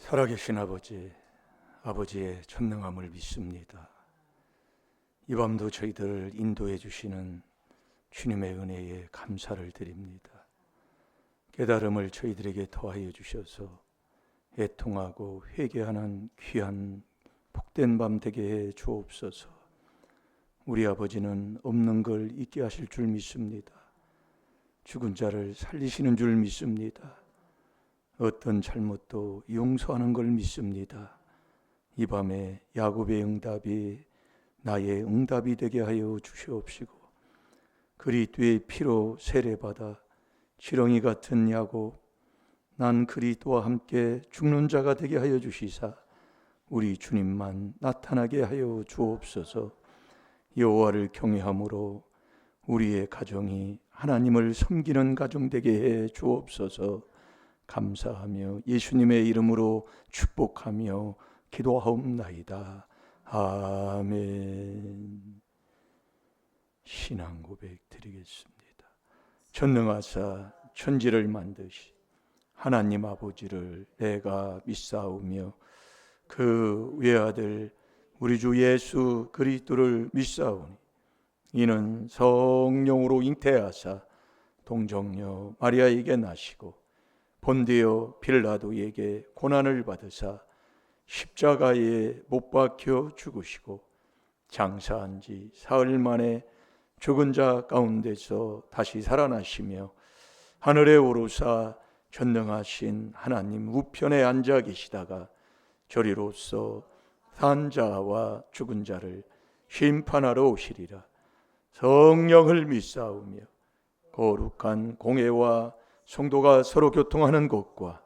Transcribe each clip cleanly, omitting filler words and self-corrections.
살아계신 아버지, 아버지의 전능함을 믿습니다. 이 밤도 저희들을 인도해 주시는 주님의 은혜에 감사를 드립니다. 깨달음을 저희들에게 더하여 주셔서 애통하고 회개하는 귀한 복된 밤 되게 해 주옵소서. 우리 아버지는 없는 걸 있게 하실 줄 믿습니다. 죽은 자를 살리시는 줄 믿습니다. 어떤 잘못도 용서하는 걸 믿습니다. 이 밤에 야곱의 응답이 나의 응답이 되게 하여 주시옵시고, 그리스도의 피로 세례받아 지렁이 같은 야곱, 난 그리스도와 함께 죽는 자가 되게 하여 주시사 우리 주님만 나타나게 하여 주옵소서. 여호와를 경외함으로 우리의 가정이 하나님을 섬기는 가정 되게 해 주옵소서. 감사하며 예수님의 이름으로 축복하며 기도하옵나이다. 아멘. 신앙 고백 드리겠습니다. 전능하사 천지를 만드시 하나님 아버지를 내가 믿사오며 그 외아들 우리 주 예수 그리스도를 믿사오니 이는 성령으로 잉태하사 동정녀 마리아에게 나시고 본디오 빌라도에게 고난을 받으사 십자가에 못 박혀 죽으시고 장사한 지 사흘 만에 죽은 자 가운데서 다시 살아나시며 하늘에 오르사 전능하신 하나님 우편에 앉아 계시다가 저리로서 산 자와 죽은 자를 심판하러 오시리라. 성령을 믿사오며 거룩한 공회와 성도가 서로 교통하는 것과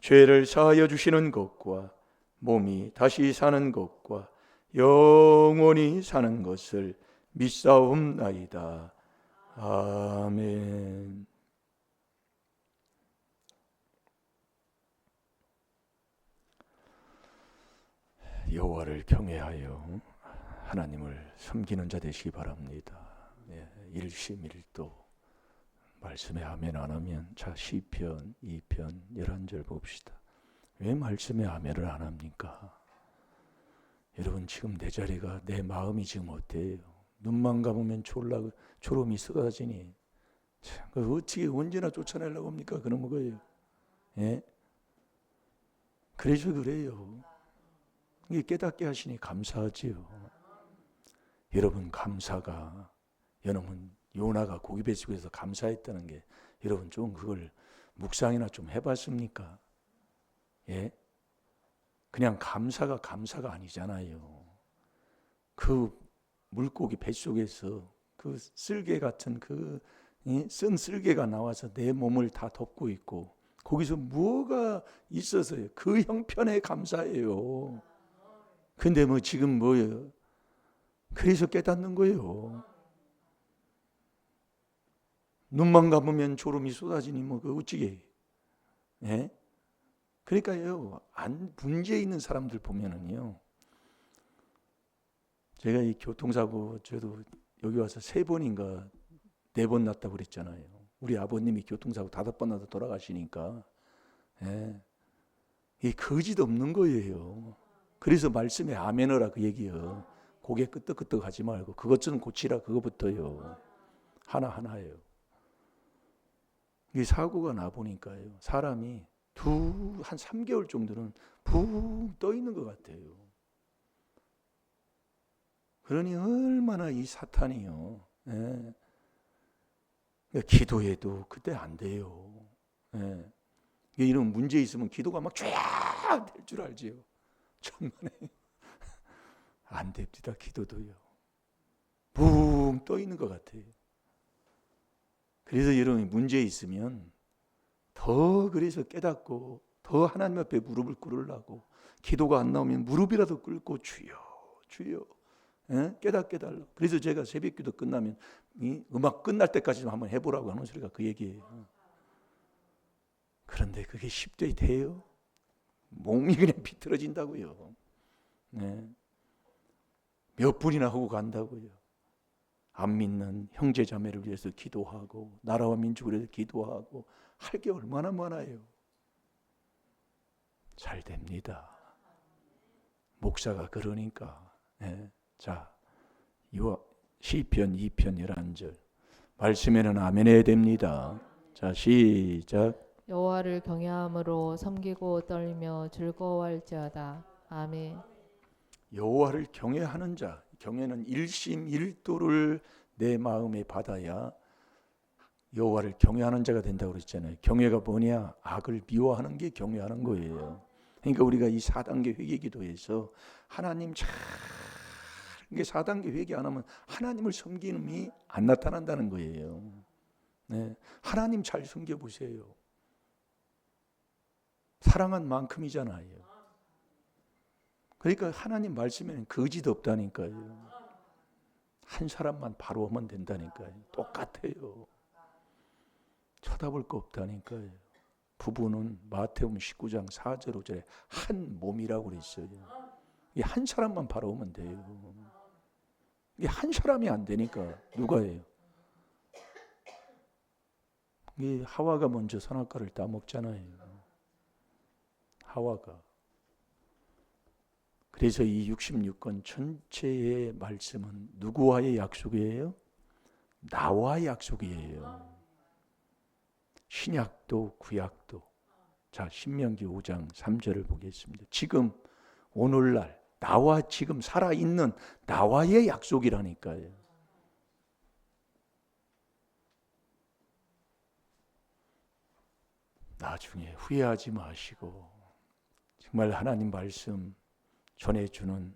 죄를 사하여 주시는 것과 몸이 다시 사는 것과 영원히 사는 것을 믿사옵나이다. 아멘. 여호와를 경외하여 하나님을 섬기는 자 되시기 바랍니다. 일심일도 말씀에 아멘 안 하면 자 시편 2편 11절 봅시다. 왜 말씀에 아멘을 안 합니까? 여러분 지금 내 자리가 내 마음이 지금 어때요? 눈만 감으면 졸음이 쏟아지니 어떻게 언제나 쫓아내려고 합니까? 그런 거예요. 예? 그래서 그래요. 이게 깨닫게 하시니 감사하지요. 여러분 감사가 여러분 요나가 고기 뱃속에서 감사했다는 게 여러분 좀 그걸 묵상이나 좀 해봤습니까? 예? 그냥 감사가 아니잖아요. 그 물고기 뱃속에서 그 쓸개 같은 쓴 쓸개가 나와서 내 몸을 다 덮고 있고 거기서 뭐가 있어서요? 그 형편에 감사해요. 근데 뭐 지금 뭐예요? 그래서 깨닫는 거예요. 눈만 감으면 졸음이 쏟아지니 뭐 그 어찌게? 예? 그러니까요. 문제 있는 사람들 보면은요. 제가 이 교통사고 저도 여기 와서 3번인가 4번 났다고 그랬잖아요. 우리 아버님이 교통사고 5번 나서 돌아가시니까 예. 이 거짓 없는 거예요. 그래서 말씀에 아멘어라 그 얘기예요. 고개 끄덕끄덕 하지 말고 그것 좀 고치라 그거부터요. 하나하나예요. 이 사고가 나 보니까요. 사람이 한 3개월 정도는 붕 떠 있는 것 같아요. 그러니 얼마나 이 사탄이요. 예. 기도해도 그때 안 돼요. 예. 이런 문제 있으면 기도가 막 쫙 될 줄 알지요. 정말에 안 됩니다. 기도도요. 붕 떠 있는 것 같아요. 그래서 여러분이 문제 있으면 더 그래서 깨닫고 더 하나님 앞에 무릎을 꿇으려고 기도가 안 나오면 무릎이라도 꿇고 주여 예? 깨닫게 달라고. 그래서 제가 새벽기도 끝나면 이 음악 끝날 때까지 한번 해보라고 하는 소리가 그 얘기예요. 그런데 그게 쉽게 돼요? 몸이 그냥 비틀어진다고요. 네. 몇 분이나 하고 간다고요. 안 믿는 형제 자매를 위해서 기도하고 나라와 민족을 위해서 기도하고 할 게 얼마나 많아요. 잘 됩니다. 목사가 그러니까. 예. 자, 시편 2편 11절 말씀에는 아멘 해야 됩니다. 자, 시작. 여호와를 경외함으로 섬기고 떨며 즐거워할지어다. 아멘. 여호와를 경외하는 자, 경외는 일심일도를 내 마음에 받아야 여호와를 경외하는 자가 된다고 그랬잖아요. 경외가 뭐냐? 악을 미워하는 게 경외하는 거예요. 그러니까 우리가 이 4단계 회개 기도에서 하나님 잘 이게 4단계 회개 안 하면 하나님을 섬기는이 안 나타난다는 거예요. 네. 하나님 잘 섬겨 보세요. 사랑한 만큼이잖아요. 그러니까 하나님 말씀에는 거짓 없다니까요. 한 사람만 바로 하면 된다니까요. 똑같아요. 쳐다볼 거 없다니까요. 부부는 마태복음 19장 4절 5절에 한 몸이라고 그랬어요. 이 한 사람만 바로 오면 돼요. 이게 한 사람이 안 되니까 누가 해요? 이 하와가 먼저 선악과를 따먹잖아요. 하와가. 그래서 이 66권 전체의 말씀은 누구와의 약속이에요? 나와의 약속이에요. 신약도 구약도. 자, 신명기 5장 3절을 보겠습니다. 지금 오늘날 나와 지금 살아있는 나와의 약속이라니까요. 나중에 후회하지 마시고 정말 하나님 말씀 전해주는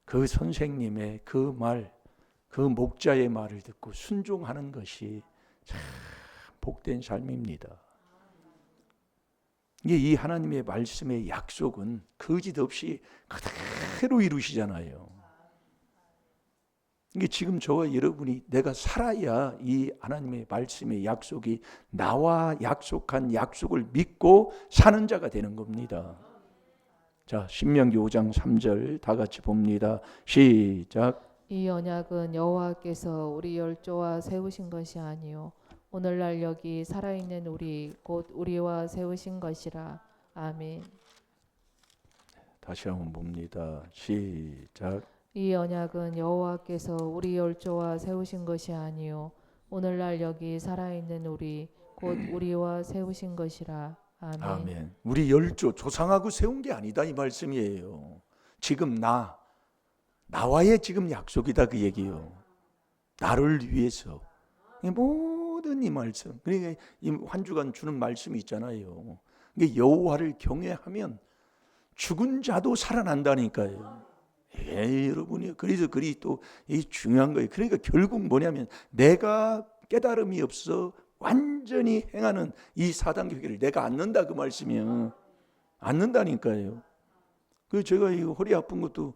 그 선생님의 그 말, 그 목자의 말을 듣고 순종하는 것이 참 복된 삶입니다. 이게 이 하나님의 말씀의 약속은 거짓 없이 그대로 이루시잖아요. 이게 지금 저와 여러분이 내가 살아야 이 하나님의 말씀의 약속이 나와 약속한 약속을 믿고 사는 자가 되는 겁니다. 자, 신명기 5장 3절 다 같이 봅니다. 시작. 이 언약은 여호와께서 우리 열조와 세우신 것이 아니요 오늘날 여기 살아있는 우리 곧 우리와 세우신 것이라. 아멘. 다시 한번 봅니다. 시작. 이 언약은 여호와께서 우리 열조와 세우신 것이 아니요 오늘날 여기 살아있는 우리 곧 우리와 세우신 것이라. 아멘. 아멘. 우리 열조 조상하고 세운 게 아니다 이 말씀이에요. 지금 나와의 지금 약속이다 그 얘기요. 나를 위해서 모든 이 말씀. 그러니까 이 한 주간 주는 말씀이 있잖아요. 이게 여호와를 경외하면 죽은 자도 살아난다니까요. 여러분이 그래서 그리 또 이 중요한 거예요. 그러니까 결국 뭐냐면 내가 깨달음이 없어 완전히 행하는 이 4단계 회개를 내가 않는다 그 말씀이에요. 않는다니까요. 그 제가 이 허리 아픈 것도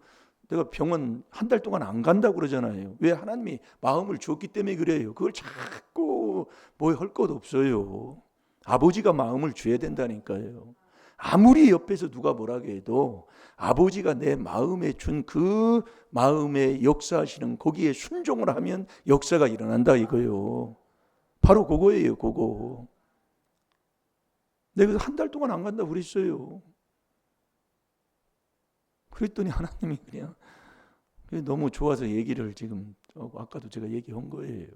내가 병원 한 달 동안 안 간다고 그러잖아요. 왜? 하나님이 마음을 줬기 때문에 그래요. 그걸 자꾸 뭐 할 것 없어요. 아버지가 마음을 줘야 된다니까요. 아무리 옆에서 누가 뭐라고 해도 아버지가 내 마음에 준 그 마음에 역사하시는 거기에 순종을 하면 역사가 일어난다 이거요. 바로 그거예요. 그거. 내가 한 달 동안 안 간다고 그랬어요. 그랬더니 하나님이 그냥 너무 좋아서 얘기를 지금 아까도 제가 얘기한 거예요.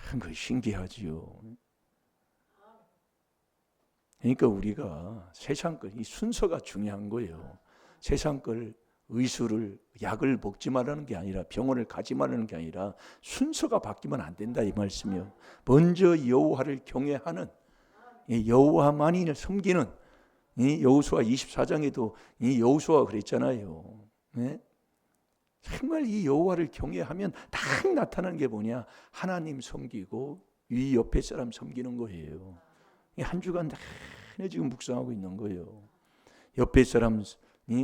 참 그 신기하지요. 그러니까 우리가 세상 걸 이 순서가 중요한 거예요. 세상 걸 의술을 약을 먹지 말라는 게 아니라 병원을 가지 말라는 게 아니라 순서가 바뀌면 안 된다 이 말씀이요. 먼저 여호와를 경외하는 여호와만이 섬기는 이 여호수아 24장에도 이 여호수아가 그랬잖아요. 네? 정말 이 여호와를 경외하면 딱 나타나는 게 뭐냐? 하나님 섬기고 위 옆에 사람 섬기는 거예요. 한 주간 내내 지금 묵상하고 있는 거예요. 옆에 사람이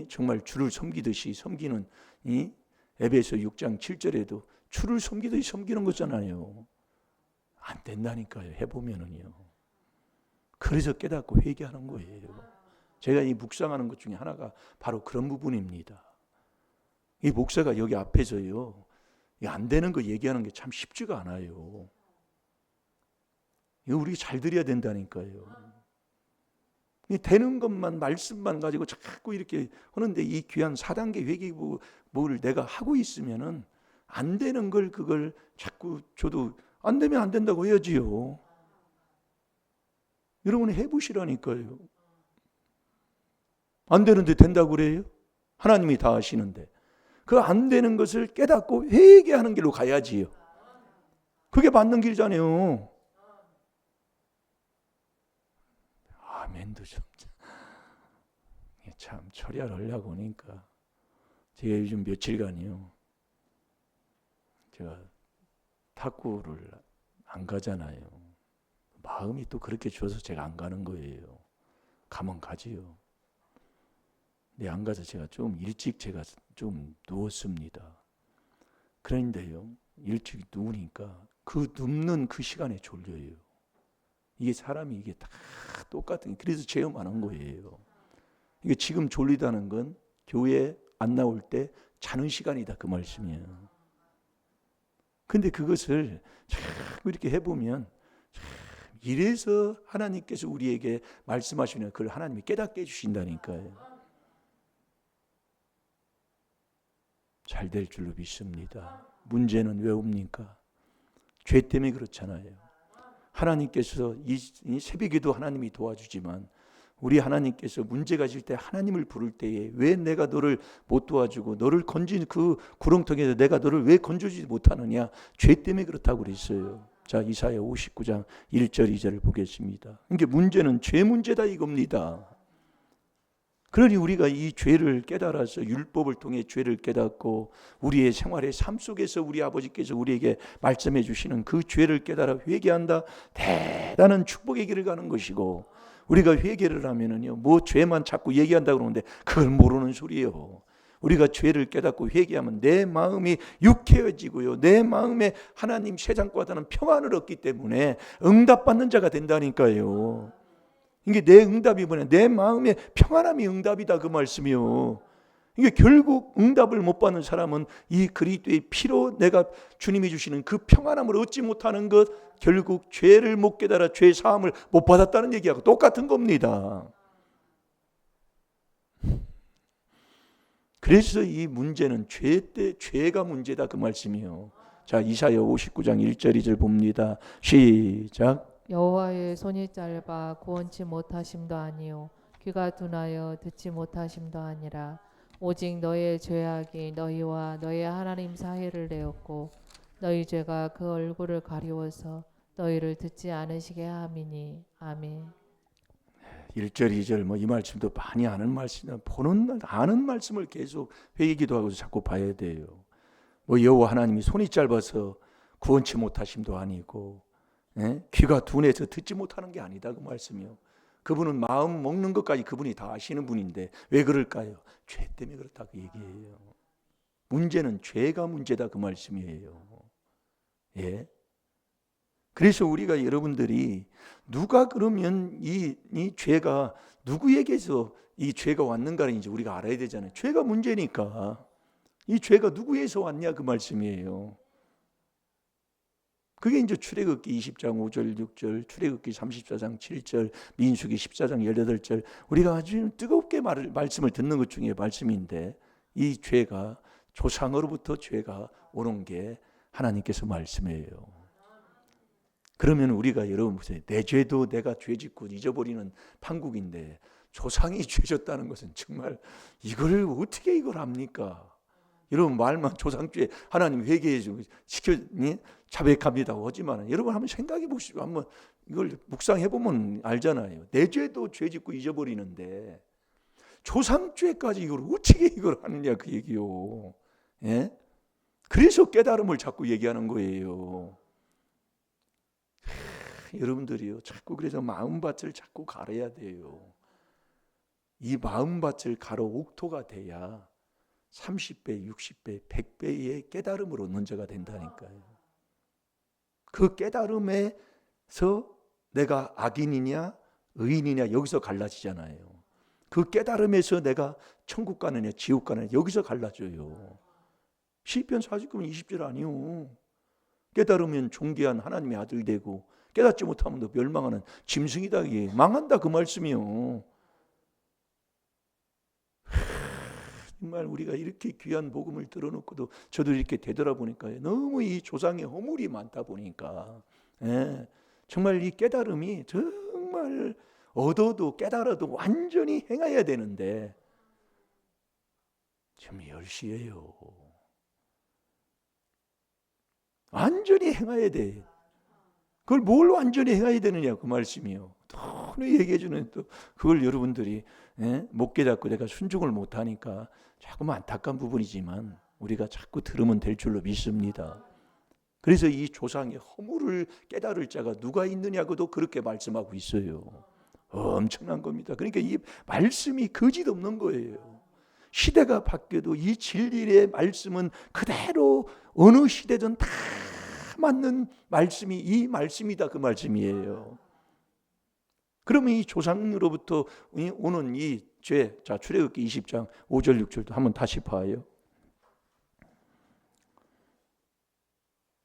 정말 주를 섬기듯이 섬기는 이 에베소 6장 7절에도 주를 섬기듯이 섬기는 거잖아요. 안 된다니까요. 해보면은요. 그래서 깨닫고 회개하는 거예요. 제가 이 묵상하는 것 중에 하나가 바로 그런 부분입니다. 이 목사가 여기 앞에서요, 안 되는 거 얘기하는 게 참 쉽지가 않아요. 이거 우리 잘 들어야 된다니까요. 되는 것만 말씀만 가지고 자꾸 이렇게 하는데 이 귀한 4단계 회개를 내가 하고 있으면은 안 되는 걸 그걸 자꾸 저도 안 되면 안 된다고 해야지요. 여러분 해보시라니까요. 안 되는데 된다고 그래요? 하나님이 다 하시는데. 그 안 되는 것을 깨닫고 회개하는 길로 가야지요. 그게 맞는 길이잖아요. 아멘도 좀. 참 철야를 하려고 하니까 제가 요즘 며칠간이요. 제가 탁구를 안 가잖아요. 마음이 또 그렇게 줘서 제가 안 가는 거예요. 가면 가지요. 근데 안 가서 제가 좀 일찍 제가 좀 누웠습니다. 그런데요, 일찍 누우니까 그 눕는 그 시간에 졸려요. 이게 사람이 이게 다 똑같은, 그래서 체험하는 거예요. 이게 지금 졸리다는 건 교회 안 나올 때 자는 시간이다 그 말씀이에요. 근데 그것을 자꾸 이렇게 해보면 이래서 하나님께서 우리에게 말씀하시면 그걸 하나님이 깨닫게 해주신다니까요. 잘 될 줄로 믿습니다. 문제는 왜 옵니까? 죄 때문에 그렇잖아요. 하나님께서 이 새벽에도 하나님이 도와주지만 우리 하나님께서 문제가 있을 때 하나님을 부를 때에 왜 내가 너를 못 도와주고 너를 건진 그 구렁텅이에서 내가 너를 왜 건져주지 못하느냐? 죄 때문에 그렇다고 그랬어요. 자, 이사야 59장 1절 2절을 보겠습니다. 그러니까 문제는 죄 문제다 이겁니다. 그러니 우리가 이 죄를 깨달아서 율법을 통해 죄를 깨닫고 우리의 생활의 삶 속에서 우리 아버지께서 우리에게 말씀해 주시는 그 죄를 깨달아 회개한다. 대단한 축복의 길을 가는 것이고, 우리가 회개를 하면은요, 뭐 죄만 자꾸 얘기한다 그러는데 그걸 모르는 소리예요. 우리가 죄를 깨닫고 회개하면 내 마음이 유쾌해지고요, 내 마음에 하나님 세상과다는 평안을 얻기 때문에 응답받는 자가 된다니까요. 이게 내 응답이 뭐냐? 내 마음의 평안함이 응답이다 그 말씀이요. 이게 결국 응답을 못 받는 사람은 이 그리스도의 피로 내가 주님이 주시는 그 평안함을 얻지 못하는 것, 결국 죄를 못 깨달아 죄 사함을 못 받았다는 얘기하고 똑같은 겁니다. 그래서 이 문제는 죄가 문제다 그 말씀이요. 자, 이사야 59장 1절 2절 봅니다. 시작. 여호와의 손이 짧아 구원치 못하심도 아니요 귀가 둔하여 듣지 못하심도 아니라 오직 너의 죄악이 너희와 너희 하나님 사이를 내었고 너희 죄가 그 얼굴을 가리워서 너희를 듣지 않으시게 함이니. 아멘. 1절 2절 뭐 이 말씀도 많이 아는 말씀, 아는 말씀을 계속 회개 기도하고서 자꾸 봐야 돼요. 뭐 여호와 하나님이 손이 짧아서 구원치 못하심도 아니고, 귀가 둔해서 듣지 못하는 게 아니다 그 말씀이요. 그분은 마음 먹는 것까지 그분이 다 아시는 분인데 왜 그럴까요? 죄 때문에 그렇다고 얘기해요. 문제는 죄가 문제다 그 말씀이에요. 예. 그래서 우리가 여러분들이 누가 그러면 이 죄가 누구에게서 이 죄가 왔는가를 이제 우리가 알아야 되잖아요. 죄가 문제니까 이 죄가 누구에서 왔냐 그 말씀이에요. 그게 이제 출애굽기 20장 5절 6절, 출애굽기 34장 7절, 민수기 14장 18절, 우리가 아주 뜨겁게 말씀을 듣는 것 중에 말씀인데, 이 죄가 조상으로부터 죄가 오는 게 하나님께서 말씀이에요. 그러면 우리가 여러분 보세요. 내 죄도 내가 죄 짓고 잊어버리는 판국인데 조상이 죄 졌다는 것은 정말 이걸 어떻게 이걸 합니까? 여러분 말만 조상죄 하나님 회개해 주고 시켜니 자백합니다고 하지만 여러분 한번 생각해 보시고 한번 이걸 묵상해 보면 알잖아요. 내 죄도 죄 짓고 잊어버리는데 조상죄까지 이걸 어떻게 이걸 하느냐 그 얘기요. 예? 그래서 깨달음을 자꾸 얘기하는 거예요. 여러분들이요 자꾸 그래서 마음밭을 자꾸 갈아야 돼요. 이 마음밭을 갈아 옥토가 돼야 30배, 60배, 100배의 깨달음을 얻는 자가 된다니까요. 그 깨달음에서 내가 악인이냐 의인이냐 여기서 갈라지잖아요. 그 깨달음에서 내가 천국 가느냐 지옥 가느냐 여기서 갈라져요. 시편 49편 20절 아니요. 깨달으면 존귀한 하나님의 아들 되고 깨닫지 못하면 너 멸망하는 짐승이다. 망한다 그 말씀이요. 정말 우리가 이렇게 귀한 복음을 들어놓고도 저도 이렇게 되돌아보니까 너무 이 조상의 허물이 많다 보니까 예, 정말 이 깨달음이 정말 얻어도 깨달아도 완전히 행해야 되는데 지금 10시예요. 완전히 행해야 돼. 그걸 뭘 완전히 행해야 되느냐 그 말씀이요. 또 얘기해주는 또 그걸 여러분들이 못 깨닫고 내가 순종을 못하니까 조금 안타까운 부분이지만 우리가 자꾸 들으면 될 줄로 믿습니다. 그래서 이 조상의 허물을 깨달을 자가 누가 있느냐고도 그렇게 말씀하고 있어요. 엄청난 겁니다. 그러니까 이 말씀이 거짓 없는 거예요. 시대가 바뀌어도 이 진리의 말씀은 그대로 어느 시대든 다 맞는 말씀이 이 말씀이다 그 말씀이에요. 그러면 이 조상으로부터 오는 이 죄, 자 출애굽기 20장 5절 6절도 한번 다시 봐요.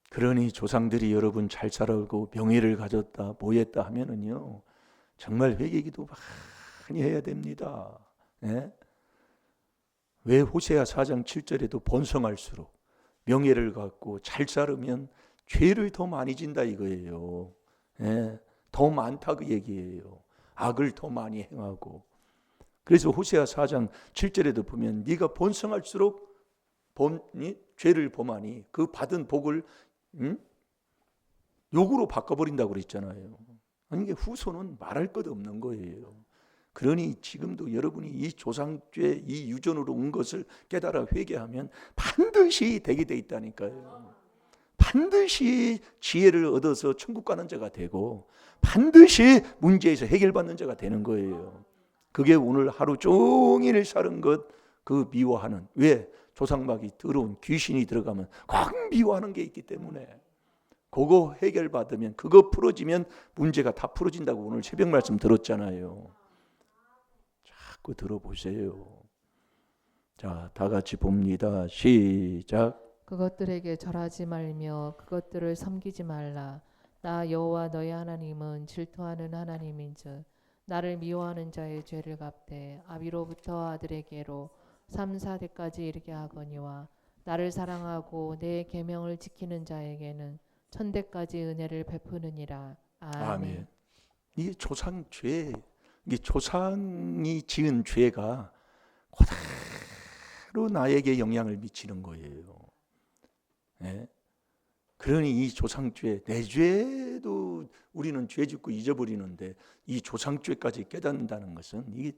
그러니 조상들이 여러분 잘 살아오고 명예를 가졌다 뭐했다 하면은요 정말 회개기도 많이 해야 됩니다. 예? 왜 호세아 4장 7절에도 번성할수록 명예를 갖고 잘 살으면 죄를 더 많이 진다 이거예요. 예? 더 많다 그 얘기예요. 악을 더 많이 행하고. 그래서 호세아 4장 7절에도 보면 네가 번성할수록 죄를 범하니 그 받은 복을 욕으로 바꿔버린다고 그랬잖아요. 아니 이게 후손은 말할 것 없는 거예요. 그러니 지금도 여러분이 이 조상죄 이 유전으로 온 것을 깨달아 회개하면 반드시 되게 돼 있다니까요. 반드시 지혜를 얻어서 천국 가는 자가 되고 반드시 문제에서 해결받는 자가 되는 거예요. 그게 오늘 하루 종일 사는 것 그 미워하는 왜? 조상막이 더러운 귀신이 들어가면 꼭 미워하는 게 있기 때문에 그거 해결받으면 그거 풀어지면 문제가 다 풀어진다고 오늘 새벽 말씀 들었잖아요. 자꾸 들어보세요. 자, 다 같이 봅니다. 시작. 그것들에게 절하지 말며 그것들을 섬기지 말라. 나 여호와 너희 하나님은 질투하는 하나님인즉 나를 미워하는 자의 죄를 갚되 아비로부터 아들에게로 3, 4대까지 이르게 하거니와 나를 사랑하고 내 계명을 지키는 자에게는 천대까지 은혜를 베푸느니라. 아멘. 이게 조상죄, 이게 조상이 지은 죄가 그대로 나에게 영향을 미치는 거예요. 예? 그러니 이 조상죄, 내 죄도 우리는 죄 짓고 잊어버리는데 이 조상죄까지 깨닫는다는 것은 이게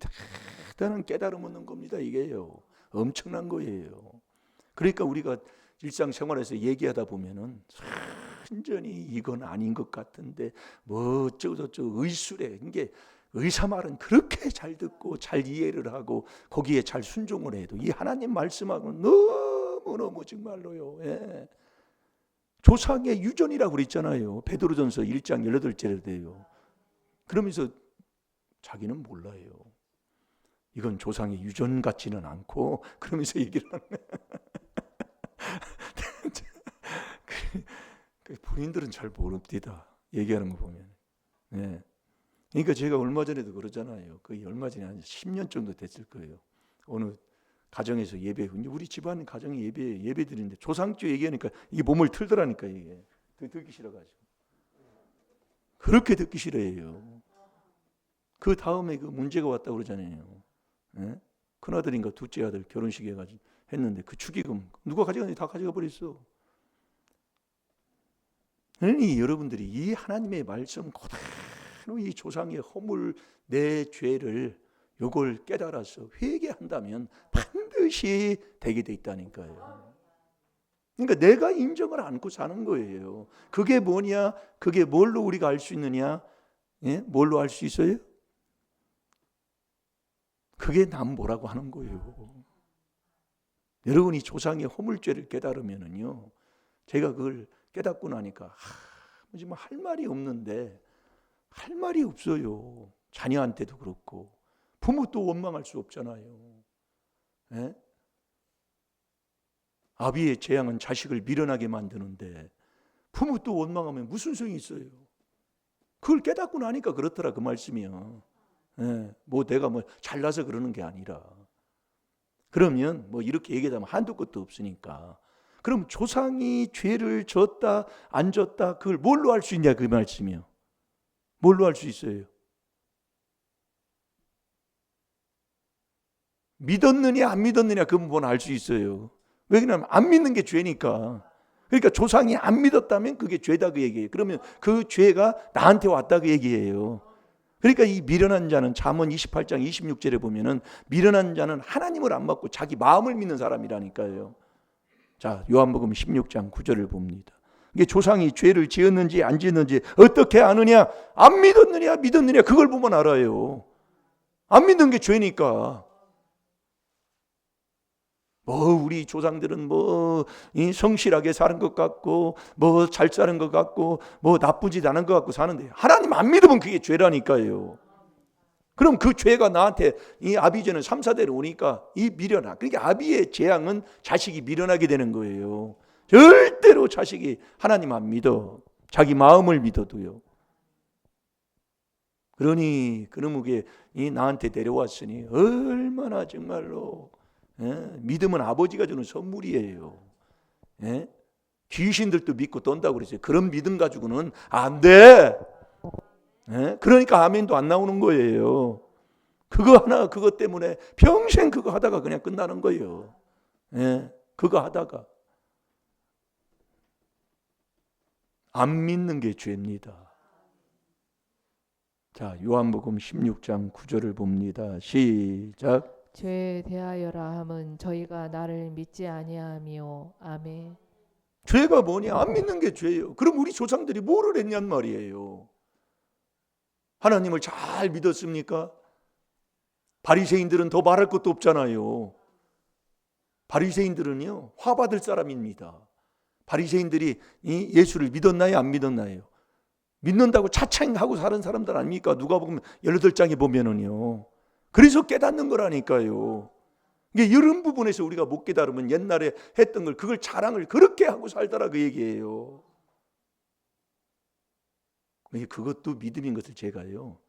대단한 깨달음 얻는 겁니다. 이게요. 엄청난 거예요. 그러니까 우리가 일상생활에서 얘기하다 보면은 완전히 이건 아닌 것 같은데 뭐 어쩌고저쩌고 의술에 이게 의사 말은 그렇게 잘 듣고 잘 이해를 하고 거기에 잘 순종을 해도 이 하나님 말씀하고는 너무너무 정말로요. 예. 조상의 유전이라고 그랬잖아요. 베드로전서 1장 18절에 돼요. 그러면서 자기는 몰라요. 이건 조상의 유전 같지는 않고 그러면서 얘기를 하는 본인들은 잘 모릅니다. 얘기하는 거 보면. 네. 그러니까 제가 얼마 전에도 그러잖아요. 거의 얼마 전에 한 10년 정도 됐을 거예요. 어느 가정에서 예배, 우리 집안 가정에 예배 드리는데 조상죄 얘기하니까 이게 몸을 틀더라니까 이게 듣기 싫어가지고 그렇게 듣기 싫어해요. 그 다음에 그 문제가 왔다고 그러잖아요. 예? 큰 아들인가 둘째 아들 결혼식 해가지고 했는데 그 축의금 누가 가져가니 다 가져가 버렸어. 그러니 여러분들이 이 하나님의 말씀 그대로 이 조상의 허물 내 죄를 요걸 깨달아서 회개한다면 반드시 되게 돼 있다니까요. 그러니까 내가 인정을 안고 사는 거예요. 그게 뭐냐? 그게 뭘로 우리가 알 수 있느냐? 예? 뭘로 알 수 있어요? 그게 남 뭐라고 하는 거예요. 여러분이 조상의 허물죄를 깨달으면은요, 제가 그걸 깨닫고 나니까 정말 할 말이 없는데 할 말이 없어요. 자녀한테도 그렇고 부모도 원망할 수 없잖아요. 예? 아비의 재앙은 자식을 미련하게 만드는데 부모도 원망하면 무슨 소용이 있어요? 그걸 깨닫고 나니까 그렇더라 그 말씀이요. 예, 뭐 내가 뭐 잘나서 그러는 게 아니라 그러면 뭐 이렇게 얘기하면 한도 끝도 없으니까. 그럼 조상이 죄를 졌다 안 졌다 그걸 뭘로 알 수 있냐 그 말씀이요. 뭘로 알 수 있어요? 믿었느냐 안 믿었느냐 그 부분 알 수 있어요. 왜냐하면 안 믿는 게 죄니까. 그러니까 조상이 안 믿었다면 그게 죄다 그 얘기예요. 그러면 그 죄가 나한테 왔다 그 얘기예요. 그러니까 이 미련한 자는 잠언 28장 26절에 보면은 미련한 자는 하나님을 안 믿고 자기 마음을 믿는 사람이라니까요. 자, 요한복음 16장 9절을 봅니다. 이게 조상이 죄를 지었는지 안 지었는지 어떻게 아느냐? 안 믿었느냐 믿었느냐 그걸 보면 알아요. 안 믿는 게 죄니까. 우리 조상들은 성실하게 사는 것 같고 잘 사는 것 같고 나쁘지 않은 것 같고 사는데 하나님 안 믿으면 그게 죄라니까요. 그럼 그 죄가 나한테 이 아비죄는 3, 4대로 오니까 이 미련한, 그러니까 아비의 재앙은 자식이 미련하게 되는 거예요. 절대로 자식이 하나님 안 믿어. 자기 마음을 믿어도요. 그러니 그놈에게 나한테 내려왔으니 얼마나 정말로 믿음은 아버지가 주는 선물이에요. 귀신들도 믿고 떤다고 그랬어요. 그런 믿음 가지고는 안 돼. 그러니까 아멘도 안 나오는 거예요. 그것 때문에 평생 그거 하다가 그냥 끝나는 거예요. 그거 하다가 안 믿는 게 죄입니다. 자, 요한복음 16장 9절을 봅니다. 시작. 죄에 대하여라 함은 저희가 나를 믿지 아니함이요. 아멘. 죄가 뭐냐? 안 믿는 게 죄예요. 그럼 우리 조상들이 뭐를 했냔 말이에요. 하나님을 잘 믿었습니까? 바리새인들은 더 말할 것도 없잖아요. 바리새인들은요 화받을 사람입니다. 바리새인들이 예수를 믿었나요? 안 믿었나요? 믿는다고 차창하고 사는 사람들 아닙니까? 누가복음 18장에 보면은요. 그래서 깨닫는 거라니까요. 이게 이런 부분에서 우리가 못 깨달으면 옛날에 했던 걸 그걸 자랑을 그렇게 하고 살더라 그 얘기예요. 그것도 믿음인 것을 제가요.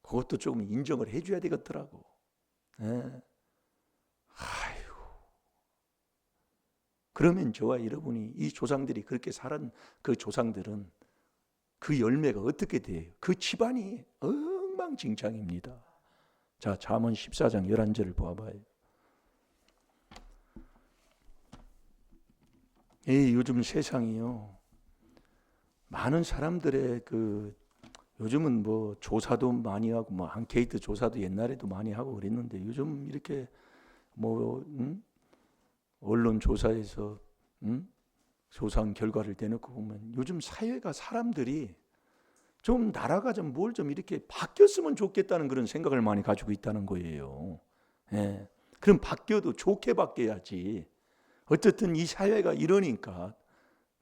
그것도 조금 인정을 해줘야 되겠더라고. 그러면 저와 여러분이 이 조상들이 그렇게 살은 그 조상들은 그 열매가 어떻게 돼요? 그 집안이 엉망진창입니다. 자, 잠언 14장 11절을 보아봐요. 요즘 세상이요. 많은 사람들의 요즘은 조사도 많이 하고 앙케이트 조사도 옛날에도 많이 하고 그랬는데 요즘 이렇게 언론 조사에서 조사한 결과를 내놓고 보면 요즘 사회가 사람들이 좀 나라가 좀 뭘 좀 이렇게 바뀌었으면 좋겠다는 그런 생각을 많이 가지고 있다는 거예요. 그럼 바뀌어도 좋게 바뀌어야지. 어쨌든 이 사회가 이러니까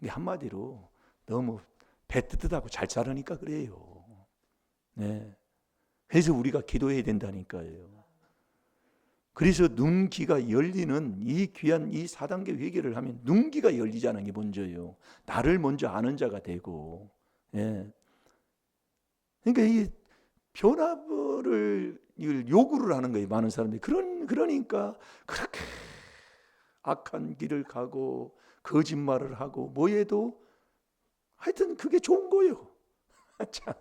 한마디로 너무 배뜨뜻하고 잘 살으니까 그래요. 그래서 우리가 기도해야 된다니까요. 그래서 눈귀가 열리는 이 귀한 이 4단계 회개를 하면 눈귀가 열리자는 게 먼저예요. 나를 먼저 아는 자가 되고. 그러니까 이 변화를 요구를 하는 거예요. 많은 사람들이. 그러니까 그렇게 악한 길을 가고 거짓말을 하고 뭐해도 하여튼 그게 좋은 거예요. 자,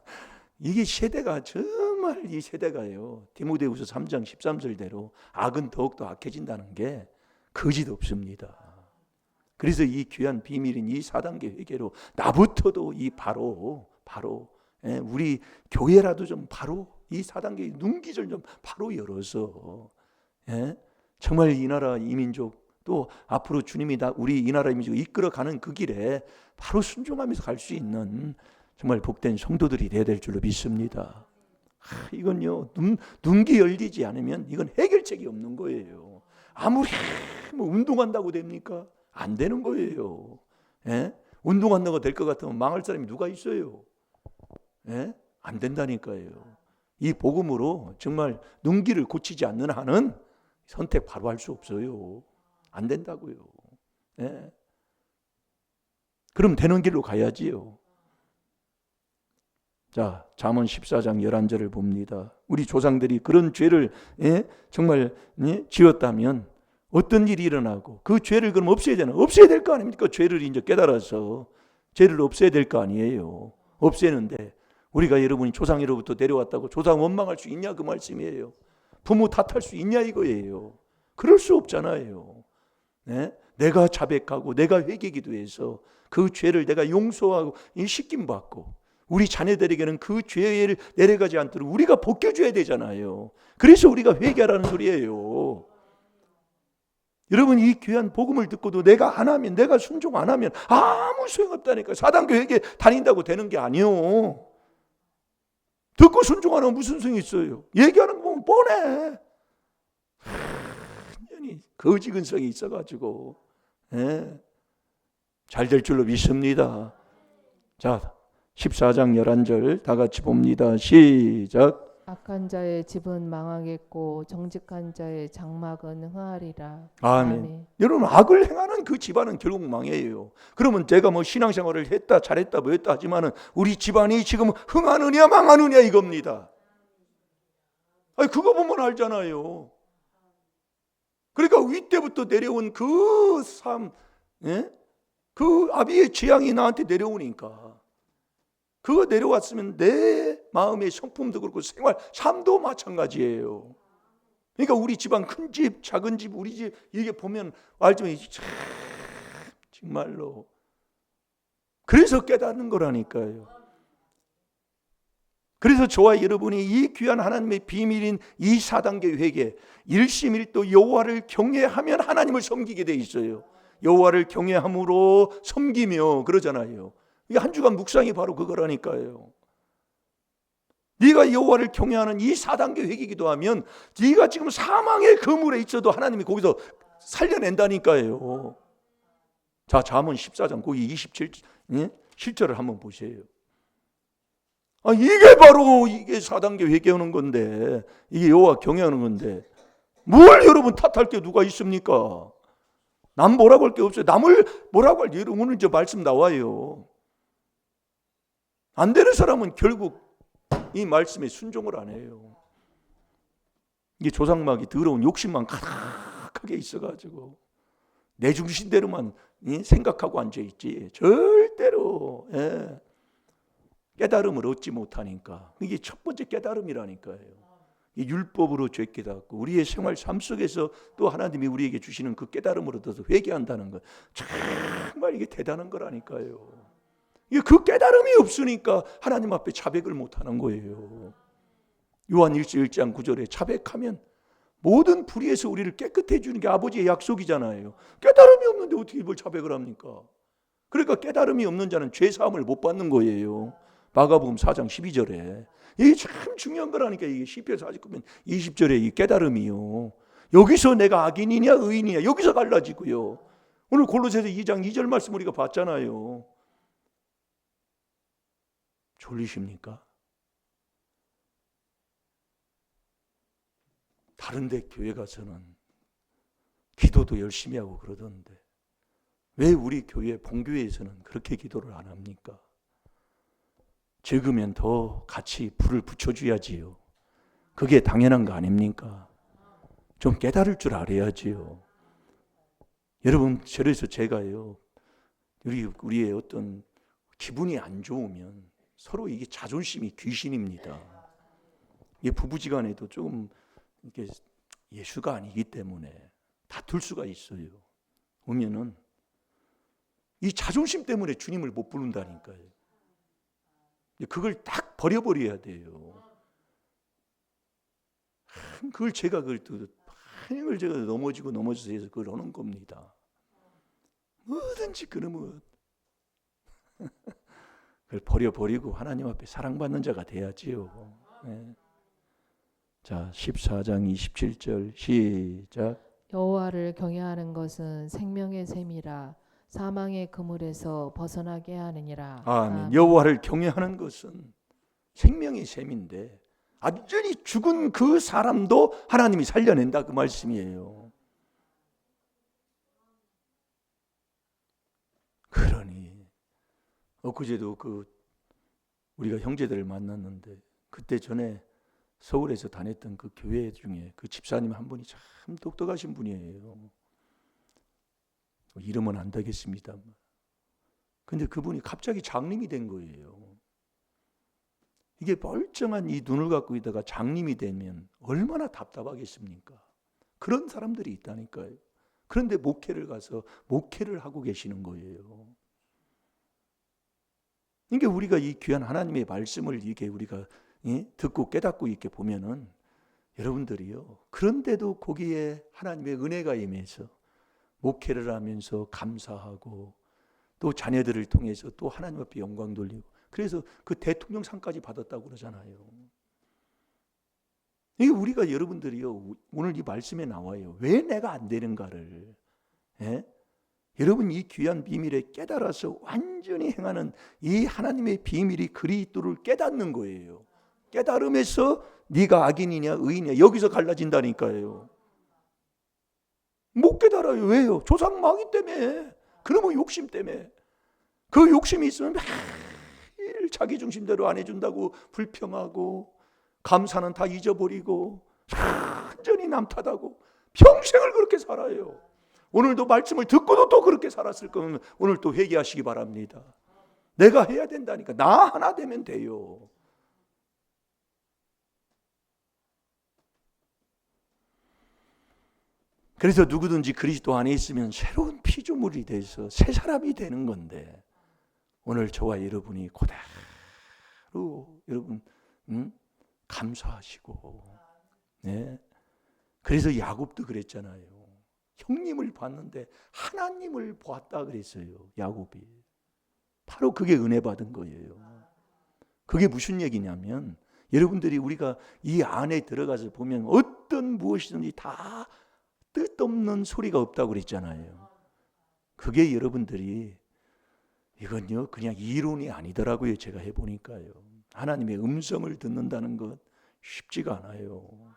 이게 세대가 정말 이 세대가요. 디모데후서 3장 13절대로 악은 더욱더 악해진다는 게 거짓 없습니다. 그래서 이 귀한 비밀인 이 4단계 회개로 나부터도 이 바로 우리 교회라도 좀 바로 이 4단계 눈기절 좀 바로 열어서 정말 이 나라 이 민족 또 앞으로 주님이 우리 이 나라 이 민족을 이끌어가는 그 길에 바로 순종하면서 갈 수 있는 정말 복된 성도들이 되어야 될 줄로 믿습니다. 이건요 눈기 열리지 않으면 이건 해결책이 없는 거예요. 아무리 운동한다고 됩니까? 안 되는 거예요. 운동한다고 될 것 같으면 망할 사람이 누가 있어요? 안 된다니까요. 이 복음으로 정말 눈기를 고치지 않는 한은 선택 바로 할 수 없어요. 안 된다고요. 그럼 되는 길로 가야지요. 자, 잠언 14장 11절을 봅니다. 우리 조상들이 그런 죄를 정말 지었다면 어떤 일이 일어나고 그 죄를 그럼 없애야 되나? 없애야 될 거 아닙니까? 죄를 이제 깨달아서 죄를 없애야 될 거 아니에요. 없애는데 우리가 여러분이 조상으로부터 내려왔다고 조상 원망할 수 있냐 그 말씀이에요. 부모 탓할 수 있냐 이거예요. 그럴 수 없잖아요. 네? 내가 자백하고 내가 회개기도해서 그 죄를 내가 용서하고 씻김 받고 우리 자녀들에게는 그 죄를 내려가지 않도록 우리가 벗겨줘야 되잖아요. 그래서 우리가 회개하라는 소리예요. 여러분 이 귀한 복음을 듣고도 내가 안 하면 내가 순종 안 하면 아무 소용없다니까. 사단교회에 다닌다고 되는 게 아니요. 듣고 순종 안 하면 무슨 소용이 있어요. 얘기하는 거 보면 뻔해. 완전히 거지근성이 있어가지고 잘 될 줄로 믿습니다. 자 14장 11절 다 같이 봅니다. 시작. 악한 자의 집은 망하겠고 정직한 자의 장막은 흥하리라. 아멘. 여러분 악을 행하는 그 집안은 결국 망해요. 그러면 제가 뭐 신앙생활을 했다 잘했다 뭐 했다 하지만은 우리 집안이 지금 흥하느냐 망하느냐 이겁니다. 아니 그거 보면 알잖아요. 그러니까 윗때부터 내려온 그 삶, 그 아비의 재앙이 나한테 내려오니까 그거 내려왔으면 내 마음의 성품도 그렇고 생활, 삶도 마찬가지예요. 그러니까 우리 집안 큰 집, 작은 집, 우리 집 이게 보면 알지만 참 정말로 그래서 깨닫는 거라니까요. 그래서 저와 여러분이 이 귀한 하나님의 비밀인 이 4단계 회개, 일심일도 여호와를 경외하면 하나님을 섬기게 돼 있어요. 여호와를 경외함으로 섬기며 그러잖아요. 이 한 주간 묵상이 바로 그거라니까요. 네가 여호와를 경외하는 이 4단계 회개기도 하면 네가 지금 사망의 그물에 있어도 하나님이 거기서 살려낸다니까요. 자, 잠언 14장 거기 27 실절을 한번 보세요. 이게 바로 이게 4단계 회개하는 건데 이게 여호와 경외하는 건데 뭘 여러분 탓할 게 누가 있습니까? 남 뭐라고 할 게 없어요. 남을 뭐라고 할 여러분 오늘 저 말씀 나와요. 안 되는 사람은 결국 이 말씀에 순종을 안 해요. 이게 조상막이 더러운 욕심만 가득하게 있어가지고 내 중심대로만 생각하고 앉아있지 절대로 깨달음을 얻지 못하니까 이게 첫 번째 깨달음이라니까요. 이 율법으로 죄 깨닫고 우리의 생활 삶 속에서 또 하나님이 우리에게 주시는 그 깨달음을 얻어서 회개한다는 것 정말 이게 대단한 거라니까요. 그 깨달음이 없으니까 하나님 앞에 자백을 못하는 거예요. 요한 1장 9절에 자백하면 모든 불의에서 우리를 깨끗해 주는 게 아버지의 약속이잖아요. 깨달음이 없는데 어떻게 이걸 자백을 합니까? 그러니까 깨달음이 없는 자는 죄사함을 못 받는 거예요. 마가복음 4장 12절에 이게 참 중요한 거라니까. 이게 시편 49편 20절에 이 깨달음이요. 여기서 내가 악인이냐 의인이냐 여기서 갈라지고요. 오늘 골로새서 2장 2절 말씀 우리가 봤잖아요. 졸리십니까? 다른 데 교회 가서는 기도도 열심히 하고 그러던데 왜 우리 교회 본교회에서는 그렇게 기도를 안 합니까? 적으면 더 같이 불을 붙여줘야지요. 그게 당연한 거 아닙니까? 좀 깨달을 줄 알아야지요. 여러분 저래서 제가요 우리의 어떤 기분이 안 좋으면 서로 이게 자존심이 귀신입니다. 이게 부부지간에도 조금 이게 예수가 아니기 때문에 다툴 수가 있어요. 오면은 이 자존심 때문에 주님을 못 부른다니까요. 그걸 딱 버려버려야 돼요. 그걸 제가 그걸 제가 넘어지고 넘어져서 해서 그걸 하는 겁니다. 뭐든지 그러면 그걸 버려버리고 하나님 앞에 사랑받는 자가 돼야지요. 네. 자, 14장 27절 시작. 여호와를 경외하는 것은 생명의 샘이라 사망의 그물에서 벗어나게 하느니라. 아멘. 여호와를 경외하는 것은 생명의 샘인데 완전히 죽은 그 사람도 하나님이 살려낸다 그 말씀이에요. 그러니 엊그제도 우리가 형제들을 만났는데 그때 전에 서울에서 다녔던 그 교회 중에 그 집사님 한 분이 참 똑똑하신 분이에요. 이러면 안 되겠습니다. 근데 그분이 갑자기 장님이 된 거예요. 이게 멀쩡한 이 눈을 갖고 있다가 장님이 되면 얼마나 답답하겠습니까? 그런 사람들이 있다니까요. 그런데 목회를 가서 목회를 하고 계시는 거예요. 그러니까 우리가 이 귀한 하나님의 말씀을 이렇게 우리가 듣고 깨닫고 이렇게 보면은 여러분들이요. 그런데도 거기에 하나님의 은혜가 임해서 목회를 하면서 감사하고 또 자녀들을 통해서 또 하나님 앞에 영광 돌리고 그래서 그 대통령상까지 받았다고 그러잖아요. 이게 우리가 여러분들이요. 오늘 이 말씀에 나와요. 왜 내가 안 되는가를. 여러분 이 귀한 비밀에 깨달아서 완전히 행하는 이 하나님의 비밀이 그리스도를 깨닫는 거예요. 깨달음에서 네가 악인이냐 의인이냐 여기서 갈라진다니까요. 못 깨달아요. 왜요? 조상 마귀 때문에. 그러면 욕심 때문에. 그 욕심이 있으면 매일 자기 중심대로 안 해준다고 불평하고 감사는 다 잊어버리고 완전히 남 탓하고 평생을 그렇게 살아요. 오늘도 말씀을 듣고도 또 그렇게 살았을 거면 오늘 또 회개하시기 바랍니다. 내가 해야 된다니까. 나 하나 되면 돼요. 그래서 누구든지 그리스도 안에 있으면 새로운 피조물이 돼서 새 사람이 되는 건데 오늘 저와 여러분이 그대로 여러분 감사하시고 그래서 야곱도 그랬잖아요. 형님을 봤는데 하나님을 보았다 그랬어요. 야곱이. 바로 그게 은혜 받은 거예요. 그게 무슨 얘기냐면 여러분들이 우리가 이 안에 들어가서 보면 어떤 무엇이든지 다 뜻없는 소리가 없다고 그랬잖아요. 그게 여러분들이 이건요 그냥 이론이 아니더라고요. 제가 해보니까요. 하나님의 음성을 듣는다는 것 쉽지가 않아요.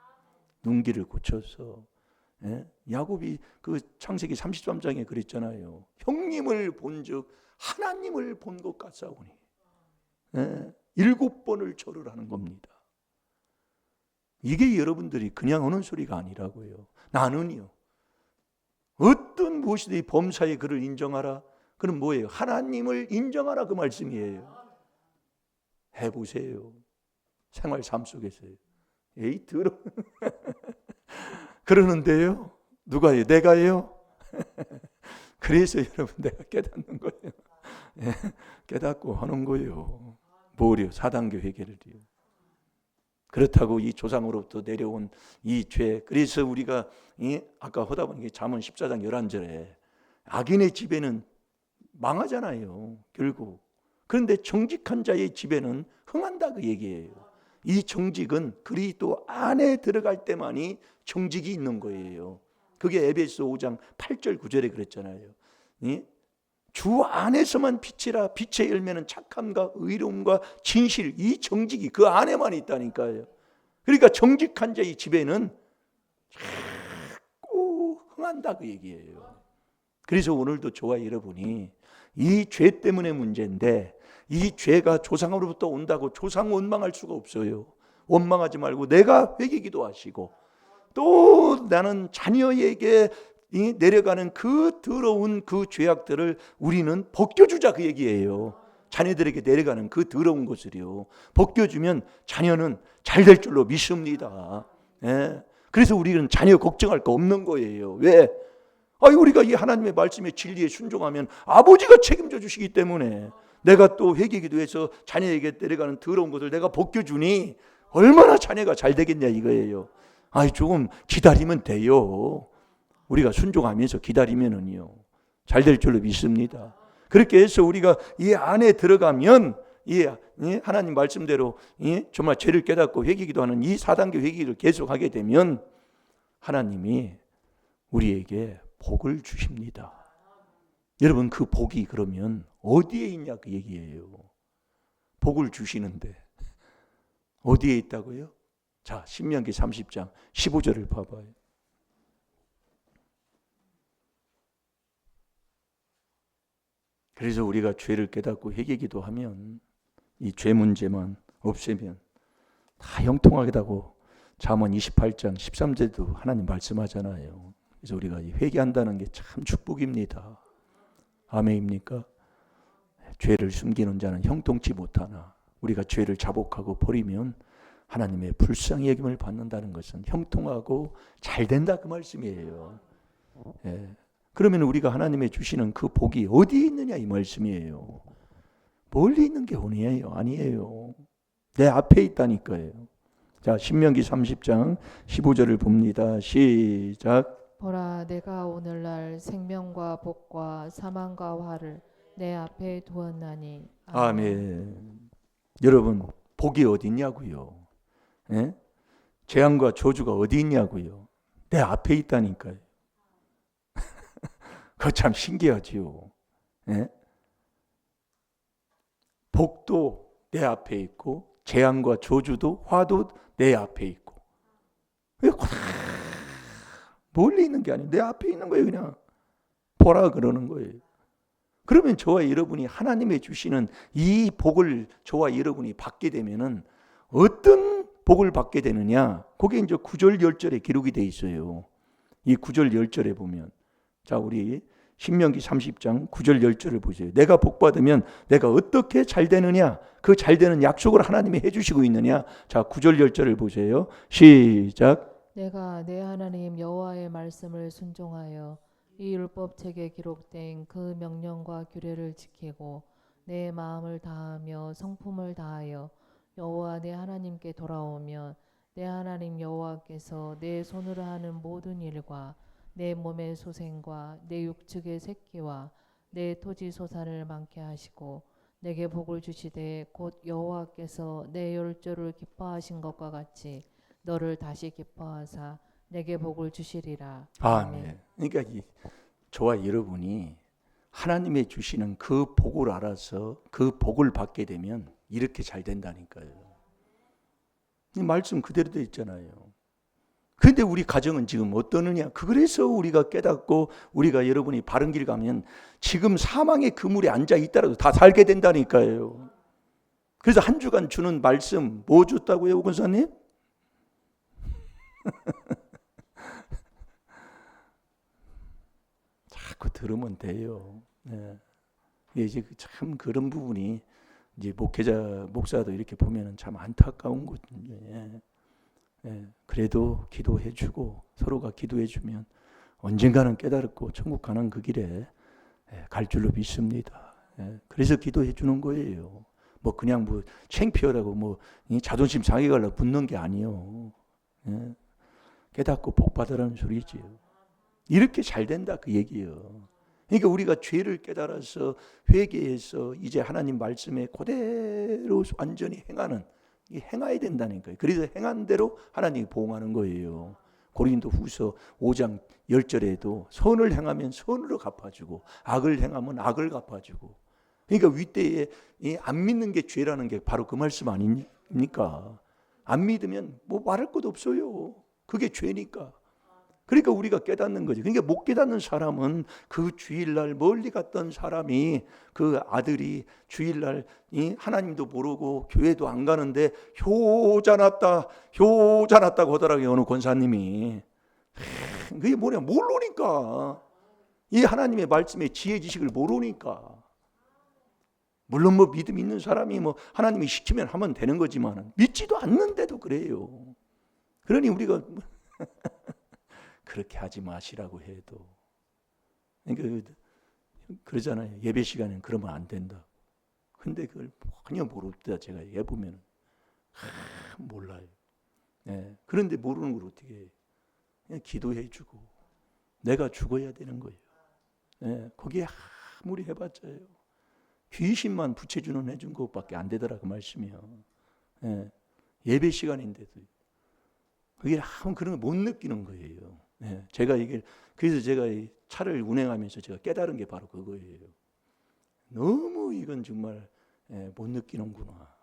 눈길을 고쳐서. 야곱이 그 창세기 33장에 그랬잖아요. 형님을 본즉 하나님을 본 것 같사오니 7번을 절을 하는 겁니다. 이게 여러분들이 그냥 하는 소리가 아니라고요. 나는요 어떤 무엇이든지 범사의 그를 인정하라. 그럼 뭐예요? 하나님을 인정하라 그 말씀이에요. 해보세요. 생활 삶 속에서요. 에이 들어 그러는데요. 누가요? 내가요? 그래서 여러분 내가 깨닫는 거예요. 깨닫고 하는 거예요. 뭐요? 4단계 회개를요. 그렇다고 이 조상으로부터 내려온 이 죄. 그래서 우리가 아까 하다 보니까 잠언 14장 11절에 악인의 집에는 망하잖아요. 결국. 그런데 정직한 자의 집에는 흥한다 그 얘기예요. 이 정직은 그리스도 안에 들어갈 때만이 정직이 있는 거예요. 그게 에베소 5장 8절 9절에 그랬잖아요. 주 안에서만 빛이라 빛의 열매는 착함과 의로움과 진실 이 정직이 그 안에만 있다니까요. 그러니까 정직한 자의 집에는 자꾸 흥한다 그 얘기예요. 그래서 오늘도 저와 여러분이 이 죄 때문에 문제인데 이 죄가 조상으로부터 온다고 조상 원망할 수가 없어요. 원망하지 말고 내가 회개기도 하시고 또 나는 자녀에게 내려가는 그 더러운 그 죄악들을 우리는 벗겨주자 그 얘기예요. 자녀들에게 내려가는 그 더러운 것을요 벗겨주면 자녀는 잘 될 줄로 믿습니다. 그래서 우리는 자녀 걱정할 거 없는 거예요. 왜? 우리가 이 하나님의 말씀에 진리에 순종하면 아버지가 책임져 주시기 때문에 내가 또 회개기도해서 자녀에게 내려가는 더러운 것을 내가 벗겨주니 얼마나 자녀가 잘 되겠냐 이거예요. 조금 기다리면 돼요. 우리가 순종하면서 기다리면은요 잘 될 줄로 믿습니다. 그렇게 해서 우리가 이 안에 들어가면 이 하나님 말씀대로 정말 죄를 깨닫고 회개기도 하는 이 4단계 회개기를 계속하게 되면 하나님이 우리에게 복을 주십니다. 여러분 그 복이 그러면 어디에 있냐 그 얘기예요. 복을 주시는데 어디에 있다고요? 자, 신명기 30장 15절을 봐봐요. 그래서 우리가 죄를 깨닫고 회개기도 하면 이 죄 문제만 없애면 다 형통하겠다고 잠언 28장 13절도 하나님 말씀하잖아요. 그래서 우리가 회개한다는 게 참 축복입니다. 아멘입니까? 죄를 숨기는 자는 형통치 못하나 우리가 죄를 자복하고 버리면 하나님의 불쌍히 여김을 받는다는 것은 형통하고 잘 된다 그 말씀이에요. 예. 그러면 우리가 하나님의 주시는 그 복이 어디 있느냐 이 말씀이에요. 멀리 있는 게 아니에요. 내 앞에 있다니까요. 자, 신명기 30장 15절을 봅니다. 시작. 보라, 내가 오늘날 생명과 복과 사망과 화를 내 앞에 두었나니. 아멘. 여러분, 복이 어디 있냐고요? 예? 재앙과 저주가 어디 있냐고요? 내 앞에 있다니까요. 그거 참 신기하지요. 예? 복도 내 앞에 있고 재앙과 저주도 화도 내 앞에 있고 왜 멀리 있는 게 아니에요. 내 앞에 있는 거예요. 그냥 보라 그러는 거예요. 그러면 저와 여러분이 하나님의 주시는 이 복을 저와 여러분이 받게 되면은 어떤 복을 받게 되느냐? 그게 이제 9절 10절에 기록이 돼 있어요. 이 9절 10절에 보면 자, 우리 신명기 30장 9절 10절을 보세요. 내가 복 받으면 내가 어떻게 잘 되느냐? 그 잘 되는 약속을 하나님이 해 주시고 있느냐? 자, 9절 10절을 보세요. 시작. 내가 내 하나님 여호와의 말씀을 순종하여 이 율법책에 기록된 그 명령과 규례를 지키고 내 마음을 다하며 성품을 다하여 여호와 내 하나님께 돌아오면 내 하나님 여호와께서 내 손으로 하는 모든 일과 내 몸의 소생과 내 육축의 새끼와 내 토지 소산을 많게 하시고 내게 복을 주시되 곧 여호와께서 내 열조를 기뻐하신 것과 같이 너를 다시 기뻐하사 내게 복을 주시리라. 아멘. 그러니까 저와 여러분이 하나님의 주시는 그 복을 알아서 그 복을 받게 되면 이렇게 잘 된다니까요. 이 말씀 그대로 돼 있잖아요. 그런데 우리 가정은 지금 어떠느냐? 그래서 우리가 깨닫고 우리가 여러분이 바른 길 가면 지금 사망의 그물에 앉아 있더라도 다 살게 된다니까요. 그래서 한 주간 주는 말씀 뭐 줬다고요, 권사님? 자꾸 들으면 돼요. 네. 이제 참 그런 부분이 이제 목사도 이렇게 보면은 참 안타까운 거든요. 예. 예. 그래도 기도해주고 서로가 기도해주면 언젠가는 깨달고 천국 가는 그 길에 갈 줄로 믿습니다. 예. 그래서 기도해주는 거예요. 뭐 그냥 뭐 창피하다고 뭐 자존심 상해가려고 붙는 게 아니요. 예. 깨닫고 복 받으라는 소리지요. 이렇게 잘 된다 그 얘기예요. 그러니까 우리가 죄를 깨달아서 회개해서 이제 하나님 말씀에 그대로 완전히 행해야 된다니까요. 그래서 행한 대로 하나님이 보응하는 거예요. 고린도후서 5장 10절에도 선을 행하면 선으로 갚아주고 악을 행하면 악을 갚아주고. 그러니까 윗대에 안 믿는 게 죄라는 게 바로 그 말씀 아닙니까? 안 믿으면 뭐 말할 것도 없어요. 그게 죄니까. 그러니까 우리가 깨닫는 거지. 그러니까 못 깨닫는 사람은 그 주일날 멀리 갔던 사람이 그 아들이 주일날 하나님도 모르고 교회도 안 가는데 효자 났다고 하더라고요. 어느 권사님이. 그게 뭐냐 모르니까. 이 하나님의 말씀의 지혜 지식을 모르니까. 물론 뭐 믿음 있는 사람이 뭐 하나님이 시키면 하면 되는 거지만 믿지도 않는데도 그래요. 그러니 우리가 그렇게 하지 마시라고 해도 그러니까 그러잖아요. 예배 시간에는 그러면 안 된다. 근데 그걸 전혀 모르다 제가 해보면 몰라요. 네. 그런데 모르는 걸 어떻게 해요? 그냥 기도해주고 내가 죽어야 되는 거예요. 네. 거기에 아무리 해봤자요. 귀신만 부채주는 해준 것밖에 안 되더라 그 말씀이요. 네. 예배 시간인데도 그게 아무 그런 거 못 느끼는 거예요. 네, 그래서 제가 이 차를 운행하면서 제가 깨달은 게 바로 그거예요. 너무 이건 정말 못 느끼는구나.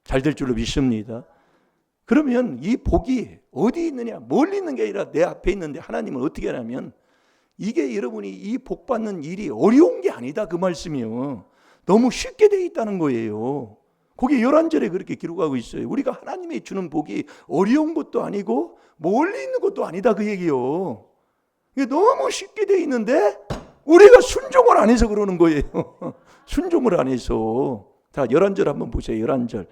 잘 될 줄로 믿습니다. 그러면 이 복이 어디 있느냐? 멀리 있는 게 아니라 내 앞에 있는데 하나님은 어떻게 하냐면 이게 여러분이 이 복 받는 일이 어려운 게 아니다 그 말씀이요. 너무 쉽게 돼 있다는 거예요. 거기 11절에 그렇게 기록하고 있어요. 우리가 하나님이 주는 복이 어려운 것도 아니고 멀리 있는 것도 아니다 그 얘기요. 이게 너무 쉽게 돼 있는데 우리가 순종을 안 해서 그러는 거예요. 순종을 안 해서. 자, 11절 한번 보세요. 11절.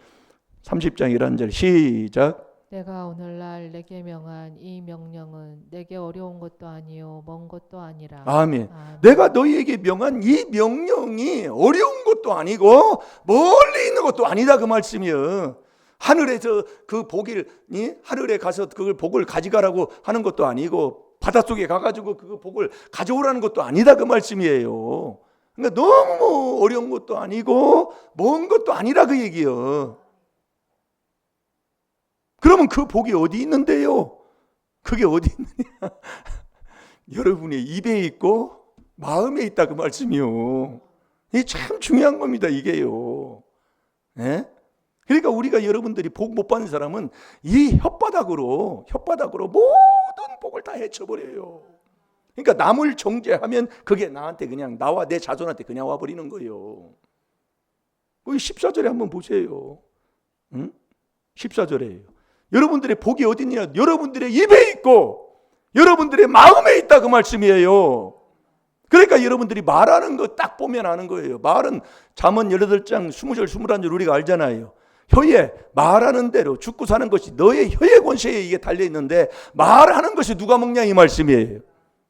30장 11절 시작. 내가 오늘날 내게 명한 이 명령은 내게 어려운 것도 아니요 먼 것도 아니라. 아멘. 아멘. 내가 너희에게 명한 이 명령이 어려운 것도 아니고 멀리 있는 것도 아니다 그 말씀이요. 하늘에서 그 복을 하늘에 가서 그걸 복을 가져가라고 하는 것도 아니고 바닷속에 가가지고 그 복을 가져오라는 것도 아니다 그 말씀이에요. 그러니까 너무 어려운 것도 아니고 먼 것도 아니라 그 얘기요. 그러면 그 복이 어디 있는데요? 그게 어디 있느냐? 여러분의 입에 있고 마음에 있다 그 말씀이요. 이게 참 중요한 겁니다 이게요. 네? 그러니까 우리가 여러분들이 복 못 받는 사람은 이 혓바닥으로 모든 복을 다 헤쳐버려요. 그러니까 남을 정죄하면 그게 나한테 그냥 나와 내 자손한테 그냥 와버리는 거예요. 14절에 한번 보세요. 14절에요. 여러분들의 복이 어디 있느냐? 여러분들의 입에 있고 여러분들의 마음에 있다 그 말씀이에요. 그러니까 여러분들이 말하는 거 딱 보면 아는 거예요. 말은 잠언 18장 20절 21절 우리가 알잖아요. 혀에 말하는 대로 죽고 사는 것이 너의 혀의 권세에 이게 달려있는데 말하는 것이 누가 먹냐 이 말씀이에요.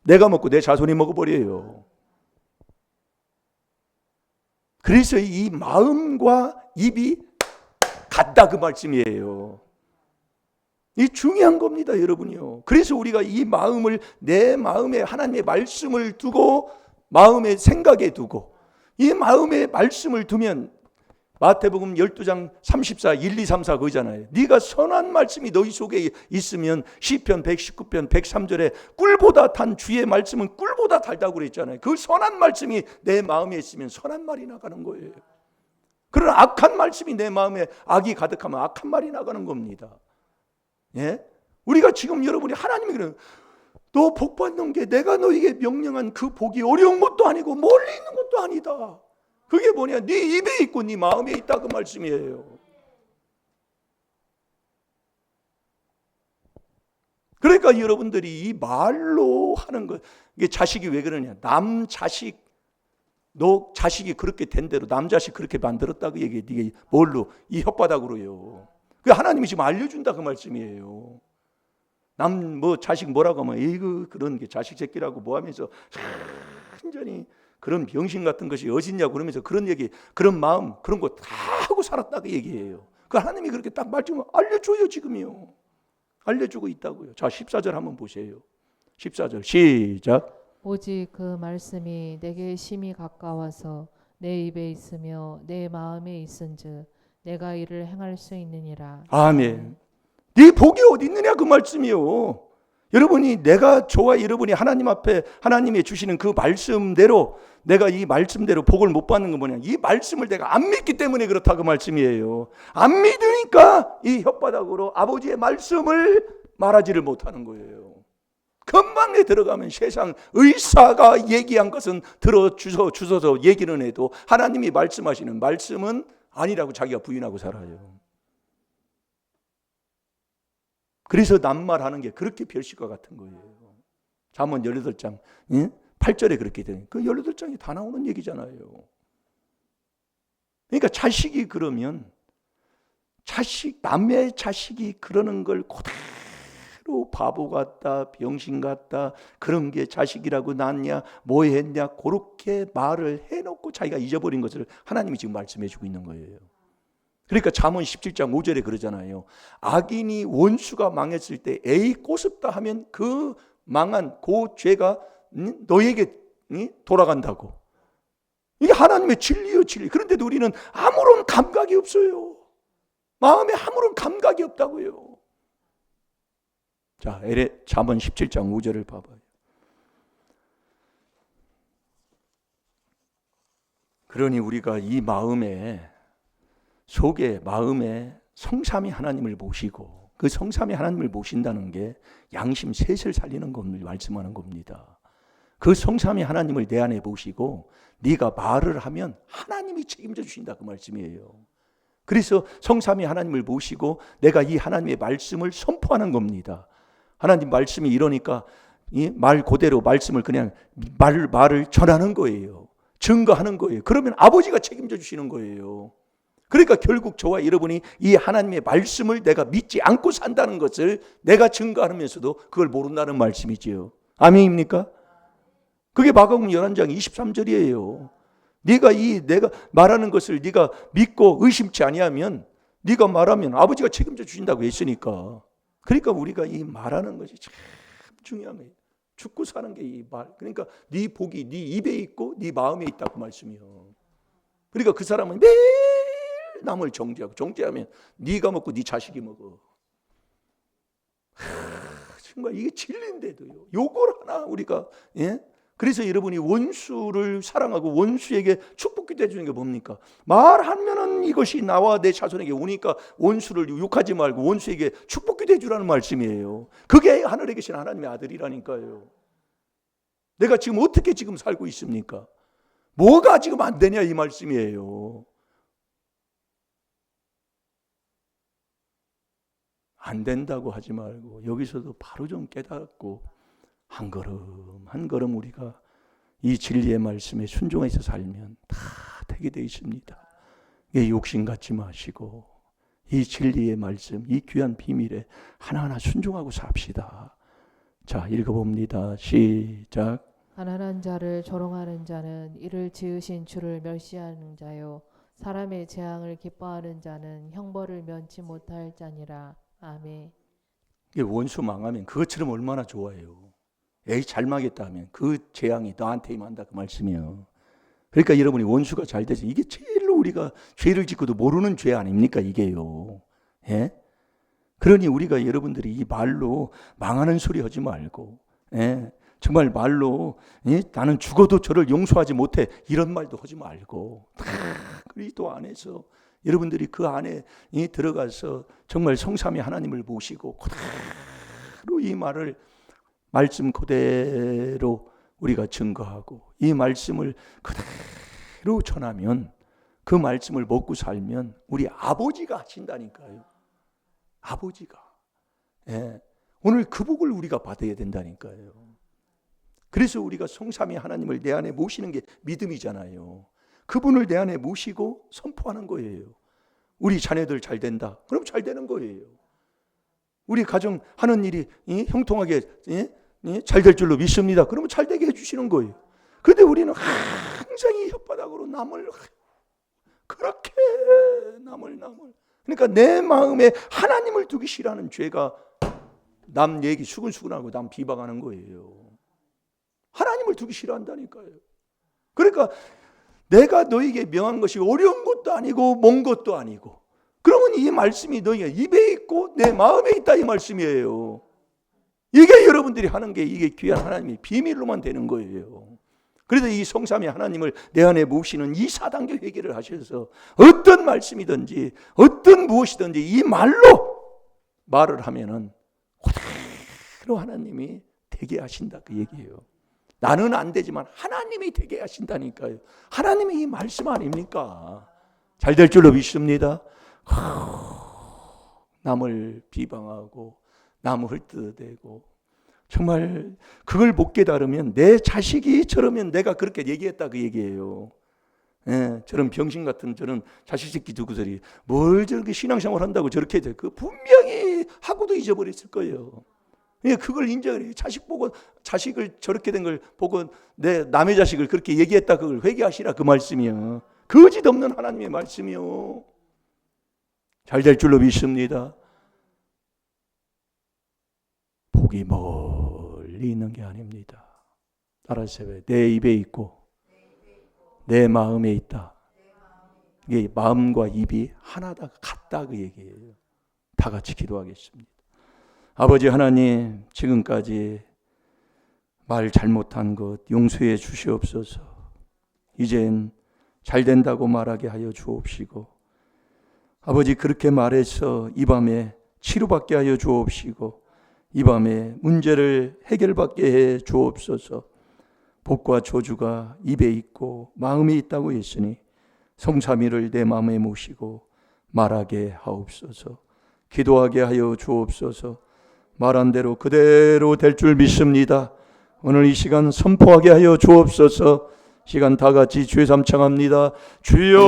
내가 먹고 내 자손이 먹어버려요. 그래서 이 마음과 입이 같다 그 말씀이에요. 이 중요한 겁니다 여러분이요. 그래서 우리가 이 마음을 내 마음에 하나님의 말씀을 두고 마음의 생각에 두고 이 마음에 말씀을 두면 마태복음 12장 34 1, 2, 3, 4 그거잖아요. 네가 선한 말씀이 너희 속에 있으면 시편 119편 103절에 꿀보다 단 주의 말씀은 꿀보다 달다고 그랬잖아요. 그 선한 말씀이 내 마음에 있으면 선한 말이 나가는 거예요. 그러나 악한 말씀이 내 마음에 악이 가득하면 악한 말이 나가는 겁니다. 예? 우리가 지금 여러분이 하나님이 그래요. 너 복 받는 게 내가 너에게 명령한 그 복이 어려운 것도 아니고 멀리 있는 것도 아니다. 그게 뭐냐? 네 입에 있고 네 마음에 있다 그 말씀이에요. 그러니까 여러분들이 이 말로 하는 것, 이게 자식이 왜 그러냐? 남 자식, 너 자식이 그렇게 된 대로 남 자식 그렇게 만들었다고 얘기해. 네가 뭘로? 이 혓바닥으로요. 그 하나님이 지금 알려준다 그 말씀이에요. 남 뭐 자식 뭐라고 하면 이거 그런 게 자식 새끼라고 뭐 하면서 완전히 그런 병신 같은 것이 어딨냐고 그러면서 그런 얘기, 그런 마음, 그런 거 다 하고 살았다고 얘기해요. 그 하나님이 그렇게 딱 말씀 알려줘요 지금이요. 알려주고 있다고요. 자 14절 한번 보세요. 14절 시작. 오직 그 말씀이 내게 심히 가까워서 내 입에 있으며 내 마음에 있은즉 내가 이를 행할 수 있느니라. 아멘. 네 복이 어디 있느냐 그 말씀이요. 여러분이 내가 저와 여러분이 하나님 앞에 하나님이 주시는 그 말씀대로 내가 이 말씀대로 복을 못 받는 건 뭐냐? 이 말씀을 내가 안 믿기 때문에 그렇다 그 말씀이에요. 안 믿으니까 이 혓바닥으로 아버지의 말씀을 말하지를 못하는 거예요. 금방에 들어가면 세상 의사가 얘기한 것은 들어 주워서 얘기는 해도 하나님이 말씀하시는 말씀은 아니라고 자기가 부인하고 살아요. 그래서 낱말하는 게 그렇게 별식과 같은 거예요. 잠언 18장 8절에 그렇게 되는 그 18장이 다 나오는 얘기잖아요. 그러니까 자식이 그러면 남의 자식이 그러는 걸 그대로 바보 같다, 병신 같다, 그런 게 자식이라고 낳냐, 뭐 했냐, 그렇게 말을 해놓고 자기가 잊어버린 것을 하나님이 지금 말씀해 주고 있는 거예요. 그러니까 잠언 17장 5절에 그러잖아요. 악인이 원수가 망했을 때 에이 꼬습다 하면 그 망한 그 죄가 너에게 돌아간다고. 이게 하나님의 진리요 진리. 그런데도 우리는 아무런 감각이 없어요. 마음에 아무런 감각이 없다고요. 자, 잠언 17장 5절을 봐봐요. 그러니 우리가 이 마음에 성삼위 하나님을 모시고 그 성삼위 하나님을 모신다는 게 양심 셋을 살리는 것을 말씀하는 겁니다. 그 성삼위 하나님을 내 안에 모시고 네가 말을 하면 하나님이 책임져 주신다 그 말씀이에요. 그래서 성삼위 하나님을 모시고 내가 이 하나님의 말씀을 선포하는 겁니다. 하나님 말씀이 이러니까 이 말 그대로 말씀을 그냥 말을 전하는 거예요. 증거하는 거예요. 그러면 아버지가 책임져 주시는 거예요. 그러니까 결국 저와 여러분이 이 하나님의 말씀을 내가 믿지 않고 산다는 것을 내가 증거하면서도 그걸 모른다는 말씀이지요. 아멘입니까? 그게 마가복음 11장 23절이에요. 내가 말하는 것을 네가 믿고 의심치 아니하면 네가 말하면 아버지가 책임져 주신다고 했으니까. 그러니까 우리가 이 말하는 것이 참 중요한 거예요. 죽고 사는 게 이 말. 그러니까 네 복이 네 입에 있고 네 마음에 있다고 말씀이요. 그러니까 그 사람은 매일 남을 정죄하면 네가 먹고 네 자식이 먹어. 정말 이게 진리인데도요. 요걸 하나 우리가 그래서 여러분이 원수를 사랑하고 원수에게 축복기도 해주는 게 뭡니까? 말하면은 이것이 나와 내 자손에게 오니까 원수를 욕하지 말고 원수에게 축복기도 해주라는 말씀이에요. 그게 하늘에 계신 하나님의 아들이라니까요. 내가 지금 어떻게 지금 살고 있습니까? 뭐가 지금 안 되냐 이 말씀이에요. 안 된다고 하지 말고 여기서도 바로 좀 깨닫고 한 걸음 한 걸음 우리가 이 진리의 말씀에 순종해서 살면 다 되게 되어 있습니다. 욕심 갖지 마시고 이 진리의 말씀, 이 귀한 비밀에 하나하나 순종하고 삽시다. 자, 읽어봅니다. 시작. 가난한 자를 조롱하는 자는 이를 지으신 주를 멸시하는 자요 사람의 재앙을 기뻐하는 자는 형벌을 면치 못할 자니라. 아멘. 원수 망하면 그것처럼 얼마나 좋아요. 에이 잘 망했다 하면 그 재앙이 너한테 임한다 그 말씀이에요. 그러니까 여러분이 원수가 잘 돼서 이게 제일로 우리가 죄를 짓고도 모르는 죄 아닙니까 이게요. 예? 그러니 우리가 여러분들이 이 말로 망하는 소리 하지 말고 정말 말로 나는 죽어도 저를 용서하지 못해 이런 말도 하지 말고 그리스도 안에서 여러분들이 그 안에 들어가서 정말 성삼위 하나님을 모시고 그대로 이 말을 말씀 그대로 우리가 증거하고 이 말씀을 그대로 전하면 그 말씀을 먹고 살면 우리 아버지가 하신다니까요. 아버지가 오늘 그 복을 우리가 받아야 된다니까요. 그래서 우리가 성삼위 하나님을 내 안에 모시는 게 믿음이잖아요. 그분을 내 안에 모시고 선포하는 거예요. 우리 자녀들 잘 된다. 그럼 잘 되는 거예요. 우리 가정 하는 일이 형통하게 잘 될 줄로 믿습니다. 그러면 잘 되게 해주시는 거예요. 그런데 우리는 항상 이 혓바닥으로 남을 그렇게 남을 그러니까 내 마음에 하나님을 두기 싫어하는 죄가 남 얘기 수근수근하고 남 비방하는 거예요. 하나님을 두기 싫어한다니까요. 그러니까 내가 너에게 명한 것이 어려운 것도 아니고 먼 것도 아니고 그러면 이 말씀이 너희가 입에 있고 내 마음에 있다 이 말씀이에요. 이게 여러분들이 하는 게 이게 귀한 하나님의 비밀로만 되는 거예요. 그래서 이 성삼위 하나님을 내 안에 모시는 이 4단계 회개를 하셔서 어떤 말씀이든지 어떤 무엇이든지 이 말로 말을 하면은 그대로 하나님이 되게 하신다 그 얘기예요. 나는 안 되지만 하나님이 되게 하신다니까요. 하나님이 이 말씀 아닙니까? 잘 될 줄로 믿습니다. 남을 비방하고 남을 헐뜯어대고 정말 그걸 못 깨달으면 내 자식이 저러면 내가 그렇게 얘기했다 그 얘기예요. 저런 병신 같은 저런 자식 새끼 두고서리 뭘 저렇게 신앙생활 한다고 저렇게 돼. 그 분명히 하고도 잊어버렸을 거예요. 그걸 인정해. 자식을 저렇게 된 걸 보고 내 남의 자식을 그렇게 얘기했다 그걸 회개하시라 그 말씀이요. 거짓 없는 하나님의 말씀이요. 잘 될 줄로 믿습니다. 복이 멀리 있는 게 아닙니다. 따라하세요. 내 입에 있고 내 마음에 있다. 이게 마음과 입이 하나다 같다 그 얘기예요. 다 같이 기도하겠습니다. 아버지 하나님, 지금까지 말 잘못한 것 용서해 주시옵소서. 이젠 잘 된다고 말하게 하여 주옵시고, 아버지 그렇게 말해서 이 밤에 치료받게 하여 주옵시고, 이 밤에 문제를 해결받게 해 주옵소서. 복과 저주가 입에 있고 마음에 있다고 했으니 성삼위를 내 마음에 모시고 말하게 하옵소서. 기도하게 하여 주옵소서. 말한 대로 그대로 될 줄 믿습니다. 오늘 이 시간 선포하게 하여 주옵소서. 시간 다 같이 주의 삼창합니다. 주여